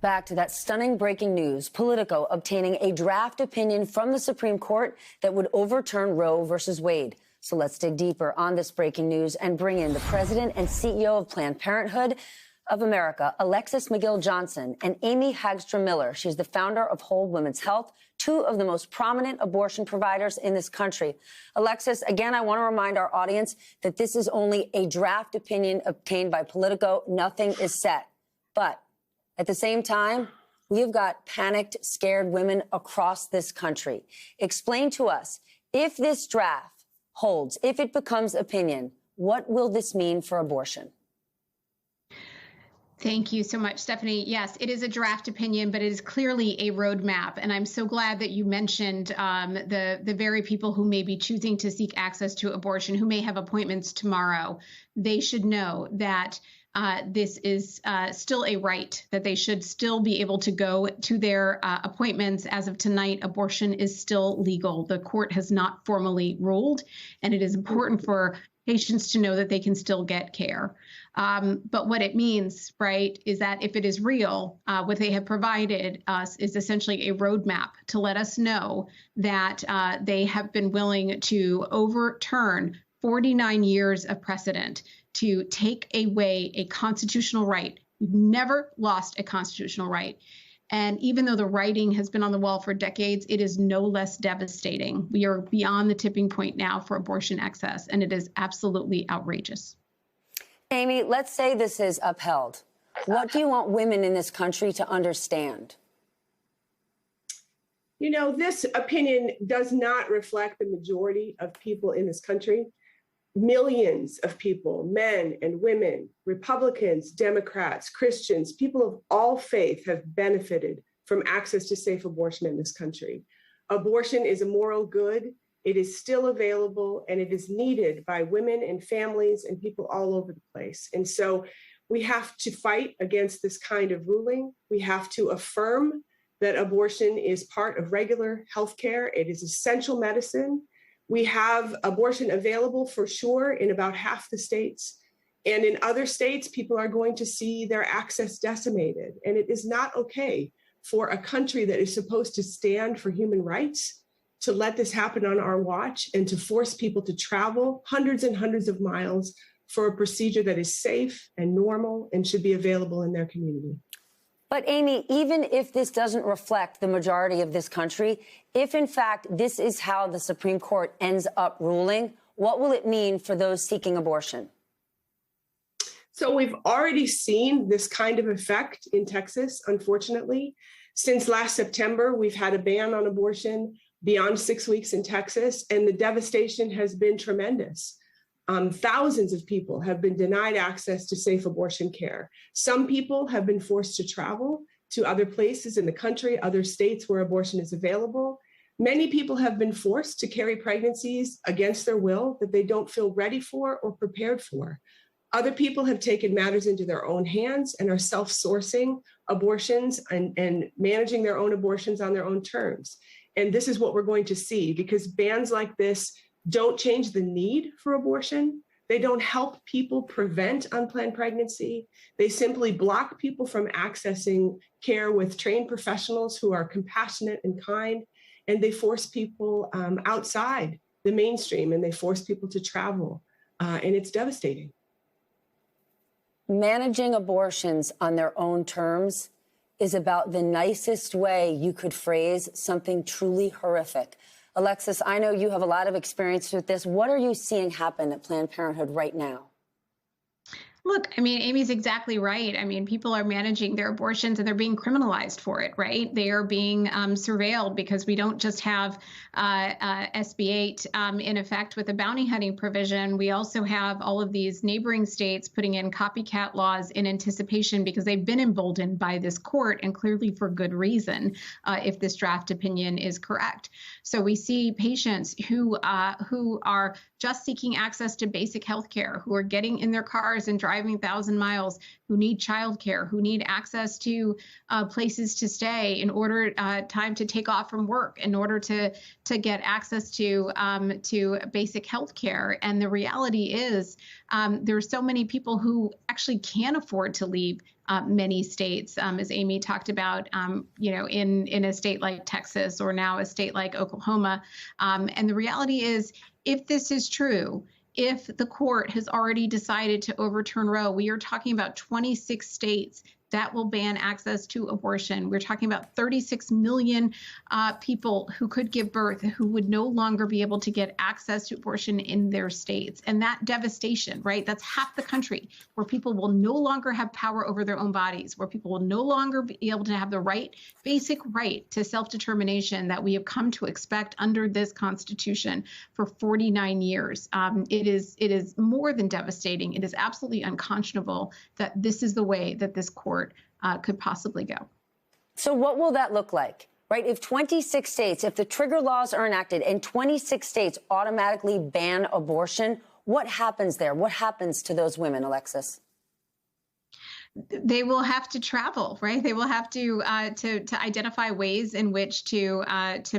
Back to that stunning breaking news. Politico obtaining a draft opinion from the Supreme Court that would overturn Roe versus Wade. So let's dig deeper on this breaking news and bring in the president and CEO of Planned Parenthood of America, Alexis McGill Johnson, and Amy Hagstrom Miller. She's the founder of Whole Women's Health, two of the most prominent abortion providers in this country. Alexis, again, I want to remind our audience that this is only a draft opinion obtained by Politico. Nothing is set. But at the same time, we have got panicked, scared women across this country. Explain to us, if this draft holds, if it becomes opinion, what will this mean for abortion? Thank you so much, Stephanie. Yes, it is a draft opinion, but it is clearly a roadmap. And I'm so glad that you mentioned the very people who may be choosing to seek access to abortion, who may have appointments tomorrow. They should know that this is still a right, that they should still be able to go to their appointments. As of tonight, abortion is still legal. The court has not formally ruled, and it is important for patients to know that they can still get care. But what it means, right, is that if it is real, what they have provided us is essentially a roadmap to let us know that they have been willing to overturn 49 years of precedent to take away a constitutional right. We've never lost a constitutional right. And even though the writing has been on the wall for decades, it is no less devastating. We are beyond the tipping point now for abortion access, and it is absolutely outrageous. Amy, let's say this is upheld. What do you want women in this country to understand? You know, this opinion does not reflect the majority of people in this country. Millions of people, men and women, Republicans, Democrats, Christians, people of all faith have benefited from access to safe abortion in this country. Abortion is a moral good. It is still available, and it is needed by women and families and people all over the place. And so we have to fight against this kind of ruling. We have to affirm that abortion is part of regular health care. It is essential medicine. We have abortion available for sure in about half the states. And in other states, people are going to see their access decimated. And it is not okay for a country that is supposed to stand for human rights to let this happen on our watch and to force people to travel hundreds and hundreds of miles for a procedure that is safe and normal and should be available in their community. But Amy, even if this doesn't reflect the majority of this country, if in fact this is how the Supreme Court ends up ruling, what will it mean for those seeking abortion? So we've already seen this kind of effect in Texas, unfortunately. Since last September, we've had a ban on abortion beyond 6 weeks in Texas, and the devastation has been tremendous. Thousands of people have been denied access to safe abortion care. Some people have been forced to travel to other places in the country, other states where abortion is available. Many people have been forced to carry pregnancies against their will that they don't feel ready for or prepared for. Other people have taken matters into their own hands and are self-sourcing abortions and managing their own abortions on their own terms. And this is what we're going to see, because bans like this don't change the need for abortion. They don't help people prevent unplanned pregnancy. They simply block people from accessing care with trained professionals who are compassionate and kind. And they force people outside the mainstream, and they force people to travel. And it's devastating. Managing abortions on their own terms is about the nicest way you could phrase something truly horrific. Alexis, I know you have a lot of experience with this. What are you seeing happen at Planned Parenthood right now? Look, I mean, Amy's exactly right. I mean, people are managing their abortions and they're being criminalized for it, right? They are being surveilled because we don't just have SB 8 in effect with a bounty hunting provision. We also have all of these neighboring states putting in copycat laws in anticipation because they've been emboldened by this court, and clearly for good reason, if this draft opinion is correct. So we see patients who are just seeking access to basic health care, who are getting in their cars and driving driving 1,000 miles, who need childcare, who need access to places to stay in order time to take off from work, in order to get access to basic health care. And the reality is there are so many people who actually can't afford to leave many states, as Amy talked about, in a state like Texas or now a state like Oklahoma. And the reality is, if this is true, if the court has already decided to overturn Roe, we are talking about 26 states that will ban access to abortion. We're talking about 36 million people who could give birth, who would no longer be able to get access to abortion in their states. And that devastation, right? That's half the country, where people will no longer have power over their own bodies, where people will no longer be able to have the right, basic right to self-determination that we have come to expect under this Constitution for 49 years. It is more than devastating. It is absolutely unconscionable that this is the way that this court could possibly go. So what will that look like, right? If 26 states, if the trigger laws are enacted and 26 states automatically ban abortion, what happens there? What happens to those women, Alexis? They will have to travel, right? They will have to identify ways in which to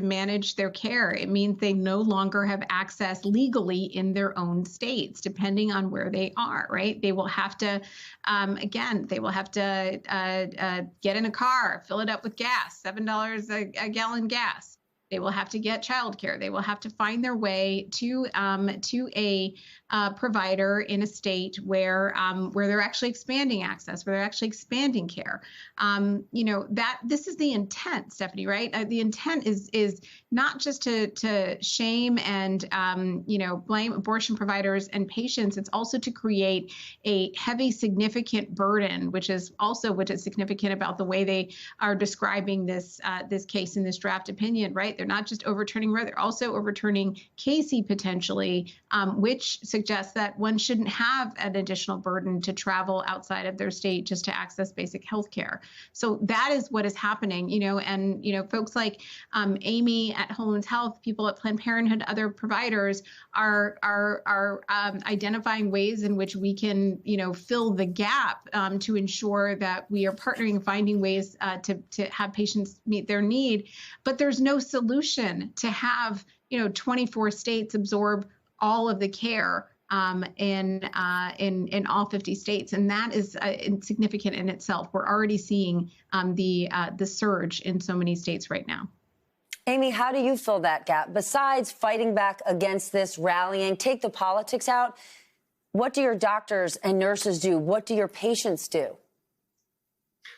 manage their care. It means they no longer have access legally in their own states, depending on where they are, right? They will have to, they will have to get in a car, fill it up with gas, $7 a gallon gas. They will have to get childcare. They will have to find their way to a provider in a state where they're actually expanding access, where they're actually expanding care. That this is the intent, Stephanie, right? The intent is not just to shame and blame abortion providers and patients. It's also to create a heavy, significant burden, which is significant about the way they are describing this case in this draft opinion, right? They're not just overturning Roe, they're also overturning Casey potentially, which suggests that one shouldn't have an additional burden to travel outside of their state just to access basic health care. So that is what is happening, and folks like Amy at Whole Women's Health, people at Planned Parenthood, other providers are identifying ways in which we can, fill the gap to ensure that we are partnering, finding ways to have patients meet their need. But there's no solution to have 24 states absorb all of the care in all 50 states, and that is insignificant in itself. We're already seeing the surge in so many states right now. Amy, how do you fill that gap? Besides fighting back against this, rallying, take the politics out, what do your doctors and nurses do? What do your patients do?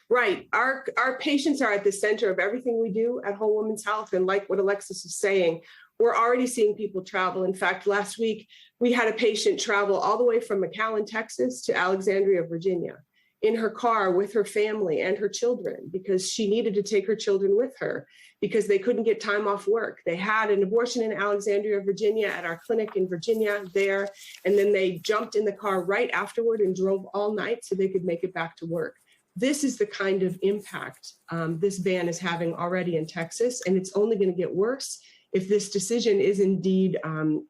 Right. Our patients are at the center of everything we do at Whole Women's Health. And like what Alexis was saying, we're already seeing people travel. In fact, last week, we had a patient travel all the way from McAllen, Texas to Alexandria, Virginia, in her car with her family and her children, because she needed to take her children with her because they couldn't get time off work. They had an abortion in Alexandria, Virginia at our clinic in Virginia there. And then they jumped in the car right afterward and drove all night so they could make it back to work. This is the kind of impact this ban is having already in Texas, and it's only going to get worse if this decision is indeed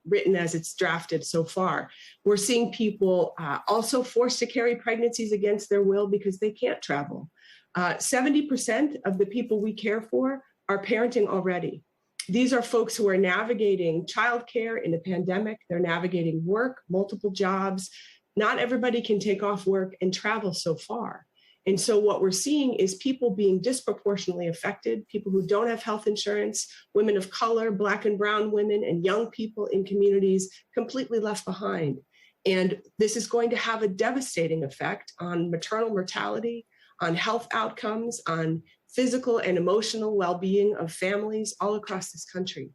written as it's drafted so far. We're seeing people also forced to carry pregnancies against their will because they can't travel. 70% of the people we care for are parenting already. These are folks who are navigating childcare in a pandemic. They're navigating work, multiple jobs. Not everybody can take off work and travel so far. And so what we're seeing is people being disproportionately affected, people who don't have health insurance, women of color, Black and brown women, and young people in communities completely left behind. And this is going to have a devastating effect on maternal mortality, on health outcomes, on physical and emotional well-being of families all across this country.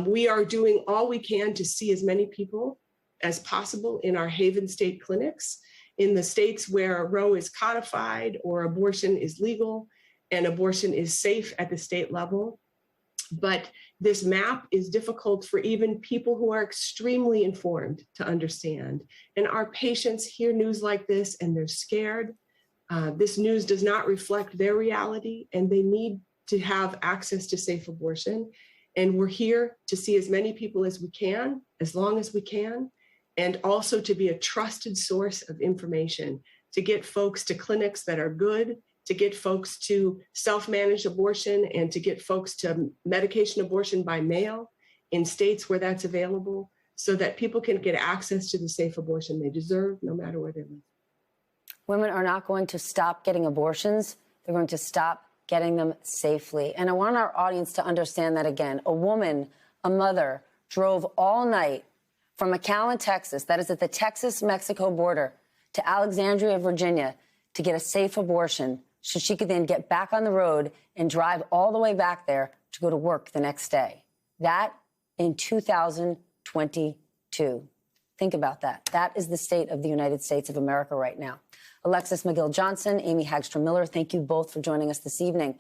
We are doing all we can to see as many people as possible in our Haven State clinics, in the states where Roe is codified or abortion is legal and abortion is safe at the state level. But this map is difficult for even people who are extremely informed to understand. And our patients hear news like this and they're scared. This news does not reflect their reality, and they need to have access to safe abortion. And we're here to see as many people as we can, as long as we can. and also to be a trusted source of information, to get folks to clinics that are good, to get folks to self-managed abortion, and to get folks to medication abortion by mail in states where that's available, so that people can get access to the safe abortion they deserve, no matter where they live. Women are not going to stop getting abortions. They're going to stop getting them safely. And I want our audience to understand that again. A woman, a mother, drove all night from McAllen, Texas, that is at the Texas-Mexico border, to Alexandria, Virginia, to get a safe abortion so she could then get back on the road and drive all the way back there to go to work the next day. That in 2022. Think about that. That is the state of the United States of America right now. Alexis McGill Johnson, Amy Hagstrom Miller, thank you both for joining us this evening.